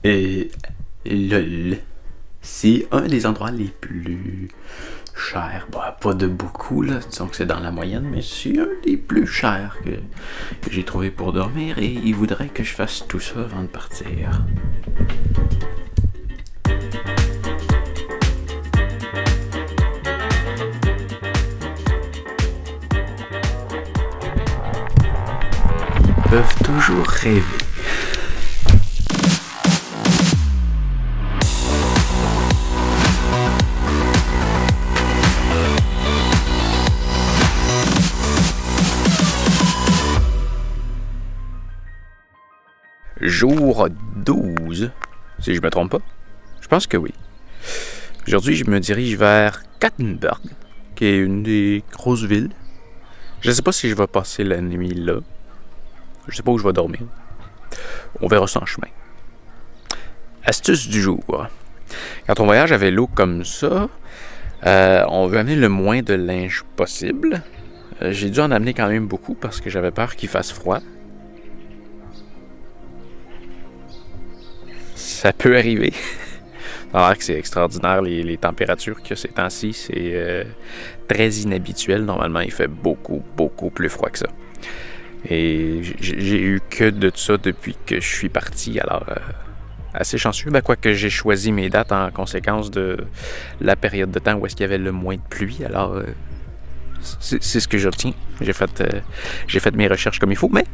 Et lol, c'est un des endroits les plus chers. Bah, pas de beaucoup, là, disons que c'est dans la moyenne, mais c'est un des plus chers que j'ai trouvé pour dormir et il voudrait que je fasse tout ça avant de partir. Ils peuvent toujours rêver. Jour 12, si je me trompe pas. Je pense que oui. Aujourd'hui, je me dirige vers Kattenberg, qui est une des grosses villes. Je ne sais pas si je vais passer la nuit là. Je sais pas où je vais dormir. On verra ça en chemin. Astuce du jour. Quand on voyage à vélo comme ça, on veut amener le moins de linge possible. J'ai dû en amener quand même beaucoup parce que j'avais peur qu'il fasse froid. Ça peut arriver. Ça a l'air que c'est extraordinaire les températures qu'il y a ces temps-ci. C'est très inhabituel. Normalement, il fait beaucoup, beaucoup plus froid que ça. Et j'ai eu que de ça depuis que je suis parti. Alors, assez chanceux. Quoique j'ai choisi mes dates en conséquence de la période de temps où est-ce qu'il y avait le moins de pluie. Alors, c'est ce que j'obtiens. J'ai fait mes recherches comme il faut. Mais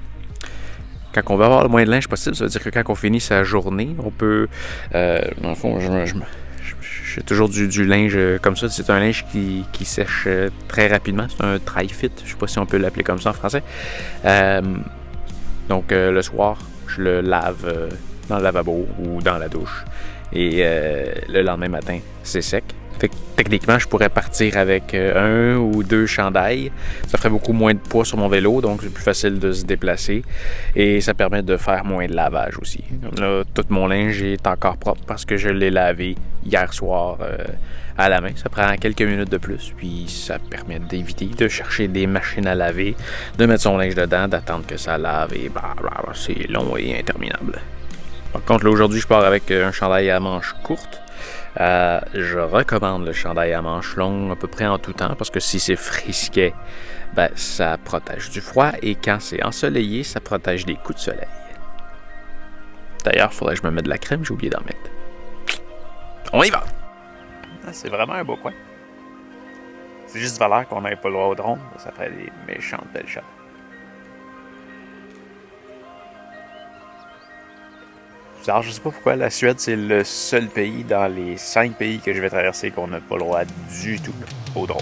quand on veut avoir le moins de linge possible, ça veut dire que quand on finit sa journée, on peut... dans le fond, j'ai toujours du linge comme ça. C'est un linge qui sèche très rapidement. C'est un dry-fit. Je ne sais pas si on peut l'appeler comme ça en français. Donc, le soir, je le lave dans le lavabo ou dans la douche. Et le lendemain matin, c'est sec. Fait que, techniquement, je pourrais partir avec un ou deux chandails. Ça ferait beaucoup moins de poids sur mon vélo, donc c'est plus facile de se déplacer. Et ça permet de faire moins de lavage aussi. Comme là, tout mon linge est encore propre parce que je l'ai lavé hier soir à la main. Ça prend quelques minutes de plus, puis ça permet d'éviter de chercher des machines à laver, de mettre son linge dedans, d'attendre que ça lave, et blablabla. C'est long et interminable. Par contre, là, aujourd'hui, je pars avec un chandail à manches courtes. Je recommande le chandail à manches longues à peu près en tout temps parce que si c'est frisquet, ça protège du froid et quand c'est ensoleillé, ça protège des coups de soleil. D'ailleurs, il faudrait que je me mette de la crème, j'ai oublié d'en mettre. On y va! C'est vraiment un beau coin. C'est juste valeur qu'on n'avait pas le droit au drone, ça ferait des méchantes belles shots. Alors, je sais pas pourquoi la Suède, c'est le seul pays dans les 5 pays que je vais traverser qu'on n'a pas le droit du tout au drone.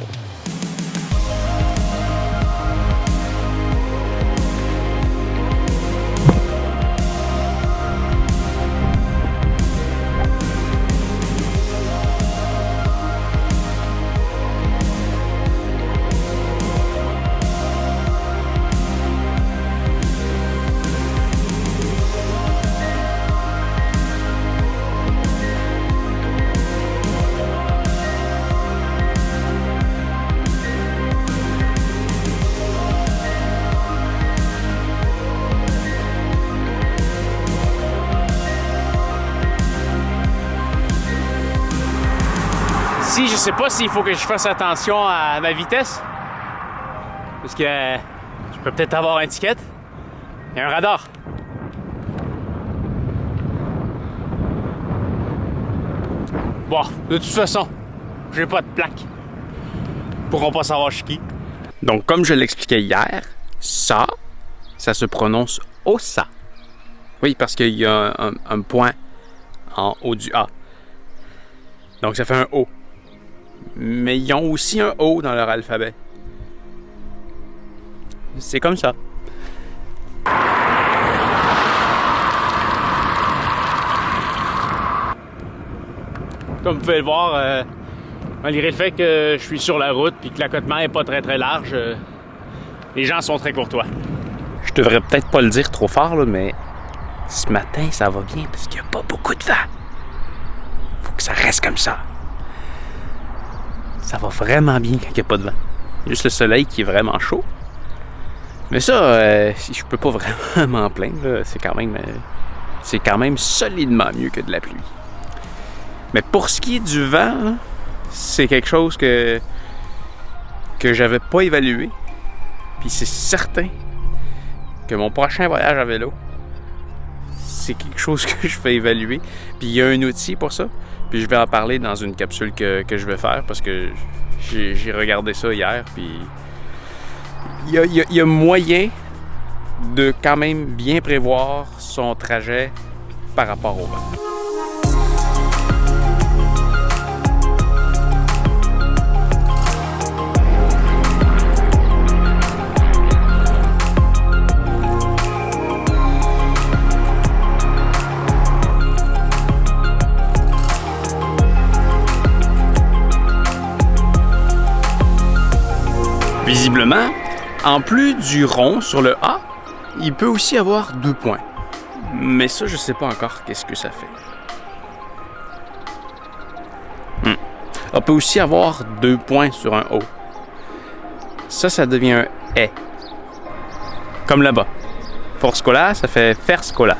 Ici, je sais pas s'il faut que je fasse attention à ma vitesse. Parce que je peux peut-être avoir une étiquette. Il y a un radar. Bon, de toute façon, j'ai pas de plaque. Ils pourront pas savoir je suis qui. Donc, comme je l'expliquais hier, ça se prononce Ossa. Oui, parce qu'il y a un point en haut du A. Donc, ça fait un O. Mais ils ont aussi un O dans leur alphabet. C'est comme ça. Comme vous pouvez le voir, malgré le fait que je suis sur la route et que l'accotement n'est pas très très large, les gens sont très courtois. Je devrais peut-être pas le dire trop fort, là, mais ce matin, ça va bien parce qu'il n'y a pas beaucoup de vent. Faut que ça reste comme ça. Ça va vraiment bien quand il n'y a pas de vent. Juste le soleil qui est vraiment chaud. Mais ça, je peux pas vraiment m'en plaindre. Là. C'est quand même c'est quand même solidement mieux que de la pluie. Mais pour ce qui est du vent, là, c'est quelque chose que j'avais pas évalué. Puis c'est certain que mon prochain voyage à vélo, c'est quelque chose que je vais évaluer. Puis il y a un outil pour ça. Puis je vais en parler dans une capsule que je vais faire parce que j'ai regardé ça hier. Puis il y a moyen de quand même bien prévoir son trajet par rapport au vent. Visiblement, en plus du rond sur le A, il peut aussi avoir 2 points. Mais ça, je sais pas encore qu'est-ce que ça fait. On peut aussi avoir 2 points sur un O. Ça devient un « et ». Comme là-bas. Forscola, ça fait Ferscola.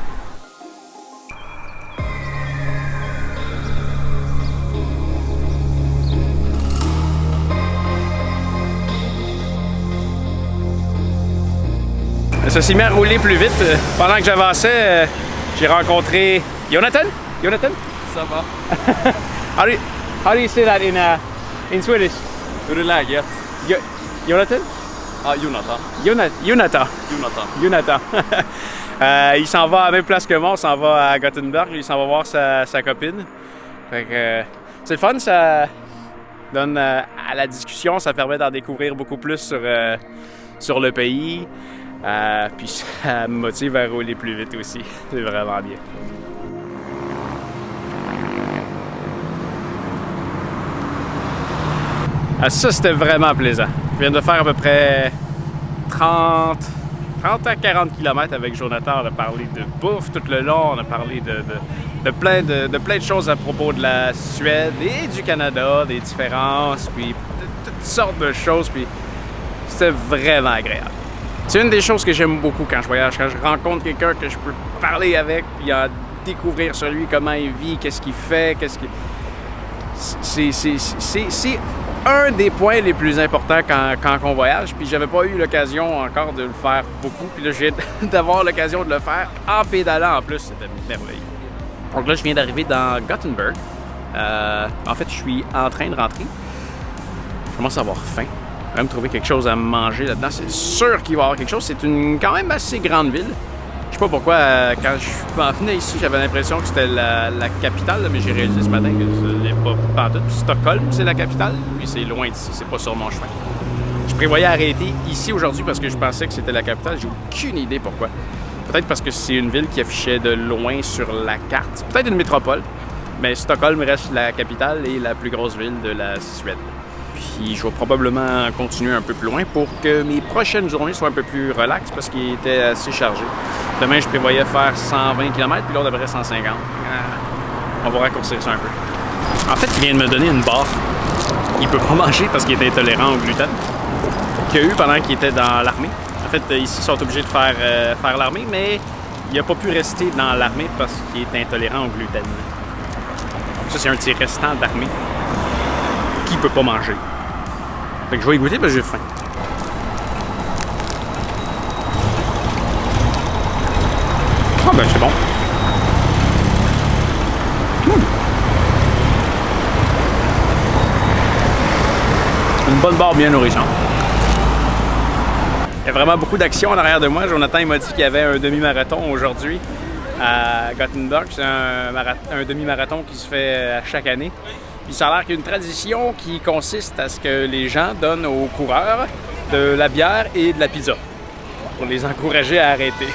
Ça s'est mis à rouler plus vite. Pendant que j'avançais, j'ai rencontré Jonathan. Jonathan? Ça va. How do you say that in Swedish? Hur är läget? Jonathan? Ah, Jonathan. Jonathan. Jonathan. Il s'en va à la même place que moi, on s'en va à Gothenburg, il s'en va voir sa copine. Fait que, c'est le fun, ça donne à la discussion, ça permet d'en découvrir beaucoup plus sur le pays. Puis ça me motive à rouler plus vite aussi. C'est vraiment bien. Ça, c'était vraiment plaisant. Je viens de faire à peu près 30 à 40 km avec Jonathan. On a parlé de bouffe tout le long. On a parlé de plein de choses à propos de la Suède et du Canada, des différences, puis de toutes sortes de choses. Puis c'était vraiment agréable. C'est une des choses que j'aime beaucoup quand je voyage, quand je rencontre quelqu'un que je peux parler avec, puis en découvrir sur lui, comment il vit, qu'est-ce qu'il fait, C'est un des points les plus importants quand on voyage, puis j'avais pas eu l'occasion encore de le faire beaucoup, puis là je viens d'avoir l'occasion de le faire en pédalant en plus, c'était merveilleux. Donc là je viens d'arriver dans Gothenburg. En fait je suis en train de rentrer. Je commence à avoir faim. Je vais même trouver quelque chose à manger là-dedans. C'est sûr qu'il va y avoir quelque chose. C'est une quand même assez grande ville. Je sais pas pourquoi, quand je venais ici, j'avais l'impression que c'était la capitale, mais j'ai réalisé ce matin que ce n'est pas pantoute. Stockholm, c'est la capitale, puis c'est loin d'ici, c'est pas sur mon chemin. Je prévoyais arrêter ici aujourd'hui parce que je pensais que c'était la capitale. J'ai aucune idée pourquoi. Peut-être parce que c'est une ville qui affichait de loin sur la carte. Peut-être une métropole, mais Stockholm reste la capitale et la plus grosse ville de la Suède. Puis je vais probablement continuer un peu plus loin pour que mes prochaines journées soient un peu plus relax parce qu'il était assez chargé. Demain, je prévoyais faire 120 km, puis l'autre, après 150. On va raccourcir ça un peu. En fait, il vient de me donner une barre. Il peut pas manger parce qu'il est intolérant au gluten. Qu'il a eu pendant qu'il était dans l'armée. En fait, ici, ils sont obligés de faire l'armée, mais il n'a pas pu rester dans l'armée parce qu'il est intolérant au gluten. Ça, c'est un de ses restants d'armée qu'il ne peut pas manger. Fait que je vais y goûter parce que j'ai faim. Ah ben c'est bon. Une bonne barre bien nourrissante. Il y a vraiment beaucoup d'action en arrière de moi. Jonathan il m'a dit qu'il y avait un demi-marathon aujourd'hui à Gothenburg. C'est un demi-marathon qui se fait à chaque année. Puis ça a l'air qu'il y a une tradition qui consiste à ce que les gens donnent aux coureurs de la bière et de la pizza pour les encourager à arrêter.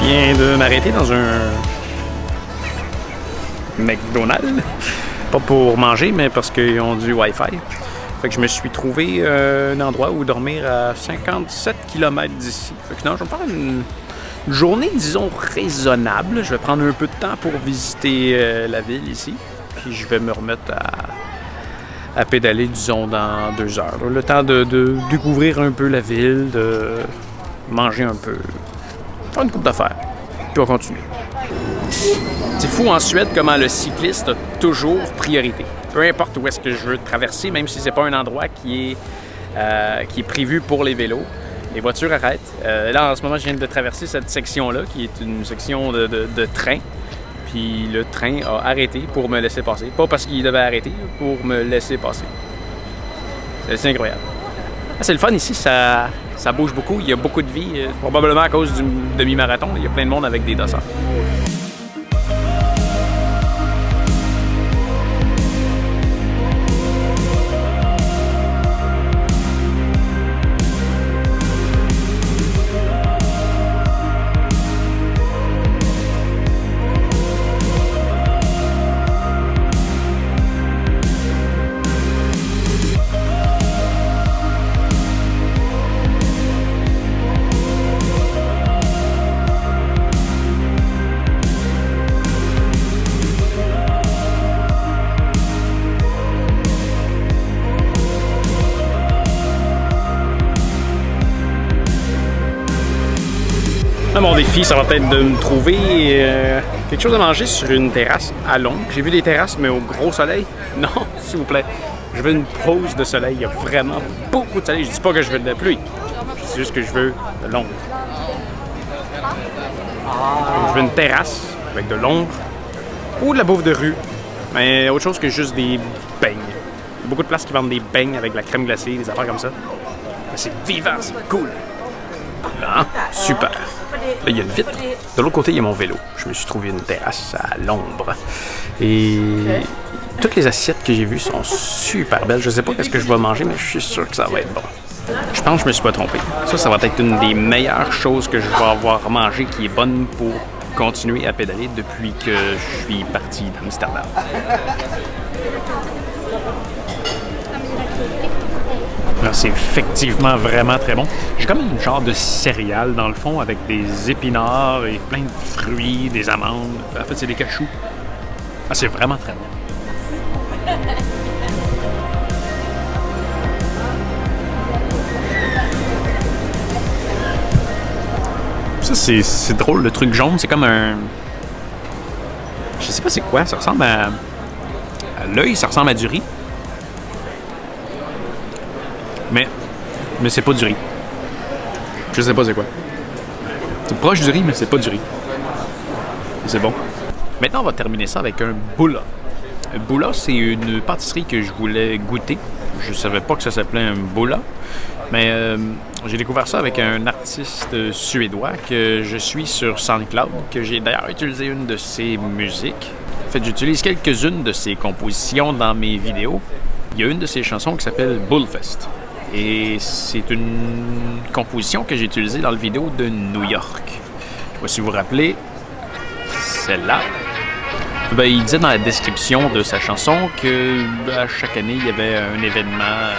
Je viens de m'arrêter dans un McDonald's. Pas pour manger, mais parce qu'ils ont du Wi-Fi. Fait Fait que je me suis trouvé un endroit où dormir à 57 km d'ici. Fait que non, je vais me faire une journée, disons, raisonnable. Je vais prendre un peu de temps pour visiter la ville ici. Puis je vais me remettre à pédaler, disons, dans 2 heures. Le temps de découvrir un peu la ville, de manger un peu, faire une coupe d'affaires. Puis on continue. C'est fou en Suède comment le cycliste a toujours priorité. Peu importe où est-ce que je veux traverser, même si c'est pas un endroit qui est prévu pour les vélos, les voitures arrêtent. Là, en ce moment, je viens de traverser cette section-là, qui est une section de train. Puis le train a arrêté pour me laisser passer. Pas parce qu'il devait arrêter, pour me laisser passer. C'est incroyable. C'est le fun ici, ça bouge beaucoup, il y a beaucoup de vie. Probablement à cause du demi-marathon, il y a plein de monde avec des dossards. Là, mon défi, ça va être de me trouver quelque chose à manger sur une terrasse à Londres. J'ai vu des terrasses, mais au gros soleil. Non, s'il vous plaît. Je veux une pause de soleil. Il y a vraiment beaucoup de soleil. Je dis pas que je veux de la pluie. C'est juste que je veux de l'ombre. Je veux une terrasse avec de l'ombre ou de la bouffe de rue. Mais autre chose que juste des beignes. Il y a beaucoup de places qui vendent des beignes avec de la crème glacée, des affaires comme ça. Mais c'est vivant, c'est cool. Ah, super. Là, il y a une vitre. De l'autre côté, il y a mon vélo. Je me suis trouvé une terrasse à l'ombre. Et toutes les assiettes que j'ai vues sont super belles. Je sais pas qu'est-ce que je vais manger, mais je suis sûr que ça va être bon. Je pense que je me suis pas trompé. Ça va être une des meilleures choses que je vais avoir mangé qui est bonne pour continuer à pédaler depuis que je suis parti d'Amsterdam. Là, c'est effectivement vraiment très bon. J'ai comme une genre de céréale dans le fond avec des épinards et plein de fruits, des amandes. En fait, c'est des cachous. Ah, c'est vraiment très bon. Ça, c'est drôle, le truc jaune, c'est comme un... Je sais pas c'est quoi, ça ressemble à l'œil, ça ressemble à du riz. Mais c'est pas du riz. Je sais pas c'est quoi. C'est proche du riz, mais c'est pas du riz. Et c'est bon. Maintenant, on va terminer ça avec un boula. Un boula, c'est une pâtisserie que je voulais goûter. Je savais pas que ça s'appelait un boula. Mais j'ai découvert ça avec un artiste suédois que je suis sur SoundCloud, que j'ai d'ailleurs utilisé une de ses musiques. En fait, j'utilise quelques-unes de ses compositions dans mes vidéos. Il y a une de ses chansons qui s'appelle Bullfest. Et c'est une composition que j'ai utilisée dans le vidéo de New York. Je sais pas si vous vous rappelez, celle-là. Ben, il disait dans la description de sa chanson que à chaque année, il y avait un événement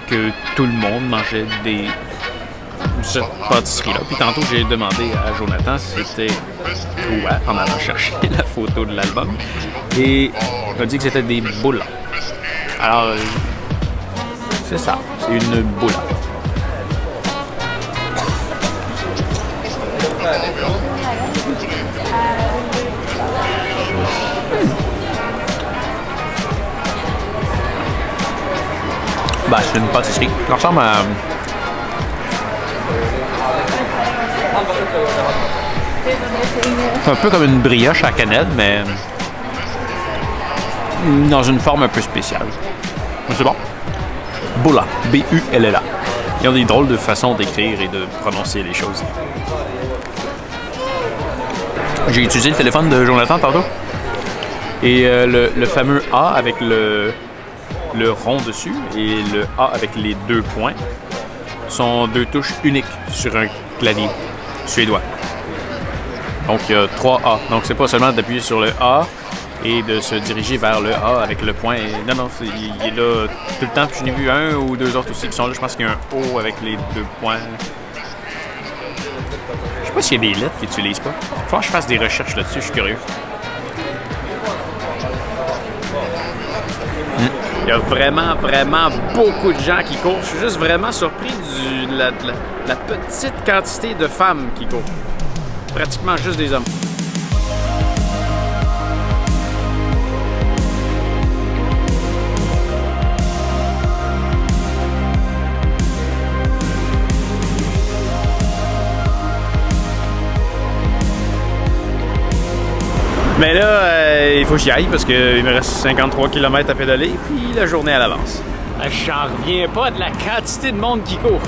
que tout le monde mangeait cette pâtisserie-là. Puis tantôt, j'ai demandé à Jonathan si c'était quoi en allant chercher la photo de l'album. Et il m'a dit que c'était des boulas. Alors, c'est ça, c'est une boula. Ben, c'est une pâtisserie. Ça ressemble à... C'est un peu comme une brioche à cannelle, mais dans une forme un peu spéciale. Mais c'est bon. Boula, B-U-L-L-A. Ils ont des drôles de façons d'écrire et de prononcer les choses. J'ai utilisé le téléphone de Jonathan tantôt. Et le fameux A avec le rond dessus et le A avec les 2 points sont 2 touches uniques sur un clavier suédois. Donc il y a 3 A. Donc c'est pas seulement d'appuyer sur le A, et de se diriger vers le A avec le point. Non, non, il est là tout le temps. Puis je n'ai vu un ou deux autres aussi qui sont là. Je pense qu'il y a un O avec les deux points. Je sais pas s'il y a des lettres qu'ils n'utilisent pas. Il faut que je fasse des recherches là-dessus, je suis curieux. Il y a vraiment, vraiment beaucoup de gens qui courent. Je suis juste vraiment surpris de la petite quantité de femmes qui courent. Pratiquement juste des hommes. Mais là, il faut que j'y aille parce qu'il me reste 53 km à pédaler, puis la journée à l'avance. J'en reviens pas de la quantité de monde qui court.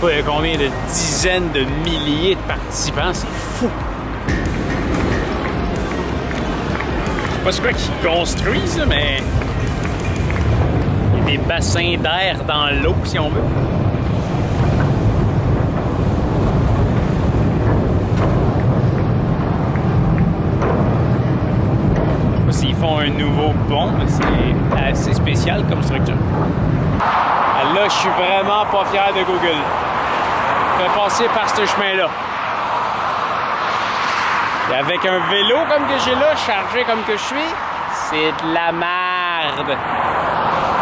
Il y a combien de dizaines de milliers de participants, c'est fou! Je sais pas ce qu'ils construisent, là, mais il y a des bassins d'air dans l'eau, si on veut. S'ils font un nouveau pont, c'est assez spécial comme structure. Là, je suis vraiment pas fier de Google. Je vais passer par ce chemin-là. Et avec un vélo comme que j'ai là, chargé comme que je suis, c'est de la merde.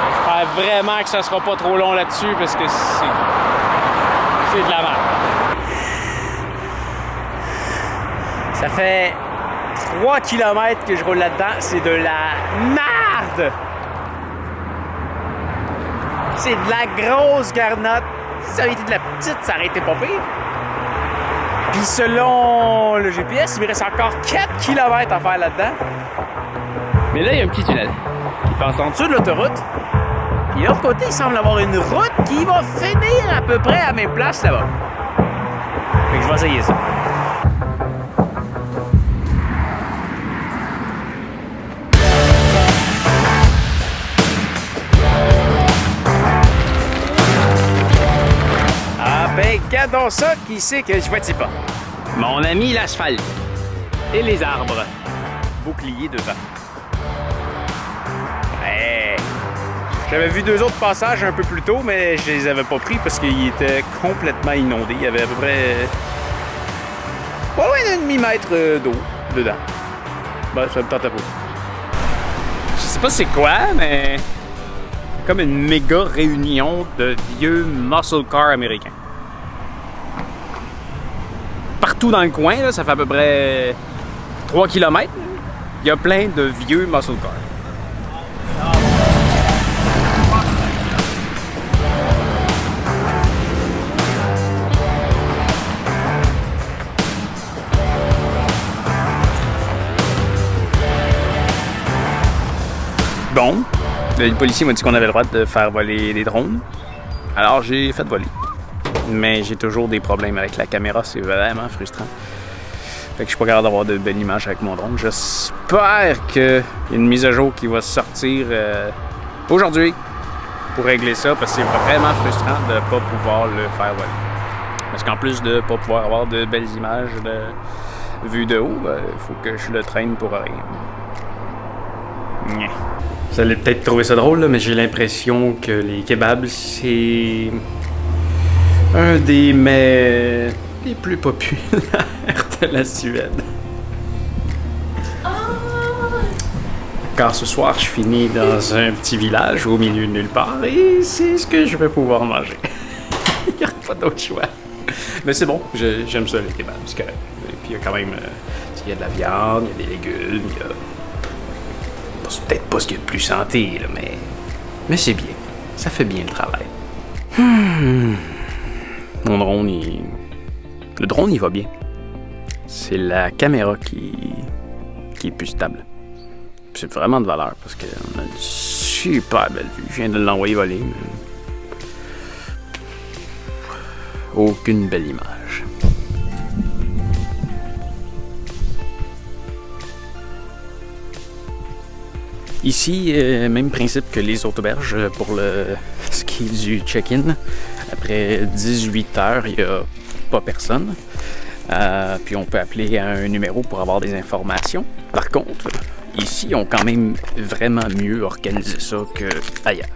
J'espère vraiment que ça sera pas trop long là-dessus parce que c'est de la merde. Ça fait 3 km que je roule là-dedans, c'est de la merde! C'est de la grosse garnotte. Si ça avait été de la petite, ça aurait été pas pire. Puis selon le GPS, il me reste encore 4 km à faire là-dedans. Mais là, il y a un petit tunnel qui passe en dessous de l'autoroute. Puis de l'autre côté, il semble avoir une route qui va finir à peu près à la même place là-bas. Fait que je vais essayer ça. Regardons ça, qui sait que je vois-t-il pas? Mon ami l'asphalte. Et les arbres. Bouclier devant. Ouais. J'avais vu 2 autres passages un peu plus tôt, mais je les avais pas pris parce qu'ils étaient complètement inondés. Il y avait à peu près... pas loin d'un demi-mètre d'eau dedans. Ben, ça me tentait pas. Je sais pas c'est quoi, mais... comme une méga réunion de vieux muscle cars américains. Partout dans le coin, là, ça fait à peu près 3 km, il y a plein de vieux muscle cars. Bon, le policier m'a dit qu'on avait le droit de faire voler des drones, alors j'ai fait voler. Mais j'ai toujours des problèmes avec la caméra, c'est vraiment frustrant. Fait que je suis pas capable d'avoir de belles images avec mon drone. J'espère qu'il y a une mise à jour qui va sortir aujourd'hui pour régler ça, parce que c'est vraiment frustrant de ne pas pouvoir le faire voler. Parce qu'en plus de ne pas pouvoir avoir de belles images de vue de haut, il faut que je le traîne pour rien. Vous allez peut-être trouver ça drôle, là, mais j'ai l'impression que les kebabs, c'est... un des mets les plus populaires de la Suède. Car ce soir, je finis dans un petit village au milieu de nulle part et c'est ce que je vais pouvoir manger. Il n'y a pas d'autre choix. Mais c'est bon, j'aime ça les kebabs, c'est correct. Et puis il y a quand même il y a de la viande, il y a des légumes, il y a... c'est peut-être pas ce qu'il y a de plus santé, là, mais c'est bien. Ça fait bien le travail. Mon drone, le drone, il va bien. C'est la caméra qui est plus stable. C'est vraiment de valeur parce qu'on a une super belle vue. Je viens de l'envoyer voler, mais... aucune belle image. Ici, même principe que les auberges pour ce qui est du check-in. Après 18 heures, il n'y a pas personne. Puis on peut appeler à un numéro pour avoir des informations. Par contre, ici, ils ont quand même vraiment mieux organisé ça qu'ailleurs.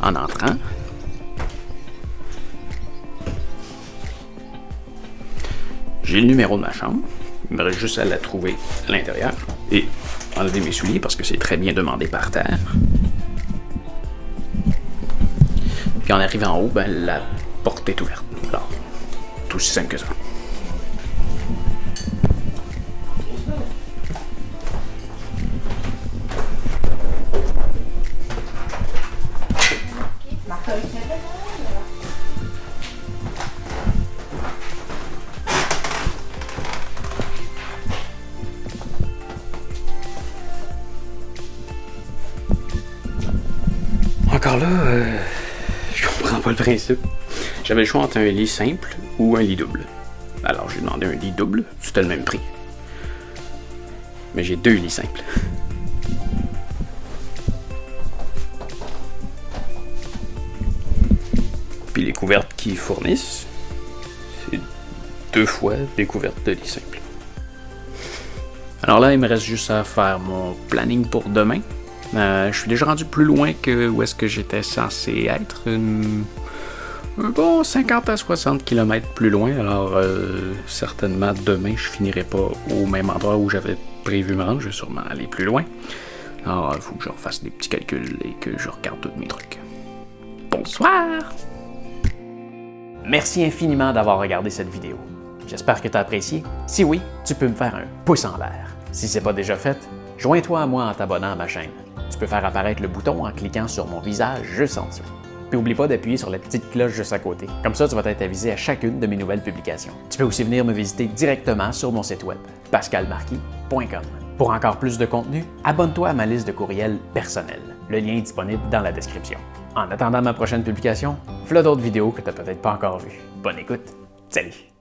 En entrant, j'ai le numéro de ma chambre. Il me reste juste à la trouver à l'intérieur et enlever mes souliers parce que c'est très bien demandé par terre. Puis en arrivant en haut, ben, la porte est ouverte. Alors, tout aussi simple que ça. Encore là, je comprends pas le principe. J'avais le choix entre un lit simple ou un lit double. Alors j'ai demandé un lit double, c'était le même prix. Mais j'ai 2 lits simples. Puis les couvertes qu'ils fournissent, c'est 2 fois des couvertes de lit simple. Alors là, il me reste juste à faire mon planning pour demain. Je suis déjà rendu plus loin que où est-ce que j'étais censé être. Un bon 50 à 60 km plus loin. Alors, certainement, demain, je finirai pas au même endroit où j'avais prévu me rendre. Je vais sûrement aller plus loin. Alors, il faut que je refasse des petits calculs et que je regarde tous mes trucs. Bonsoir! Merci infiniment d'avoir regardé cette vidéo. J'espère que tu as apprécié. Si oui, tu peux me faire un pouce en l'air. Si c'est pas déjà fait, joins-toi à moi en t'abonnant à ma chaîne. Tu peux faire apparaître le bouton en cliquant sur mon visage juste en dessous. Puis n'oublie pas d'appuyer sur la petite cloche juste à côté. Comme ça, tu vas être avisé à chacune de mes nouvelles publications. Tu peux aussi venir me visiter directement sur mon site web, pascalmarquis.com. Pour encore plus de contenu, abonne-toi à ma liste de courriels personnels. Le lien est disponible dans la description. En attendant ma prochaine publication, voilà d'autres vidéos que tu n'as peut-être pas encore vues. Bonne écoute! Salut!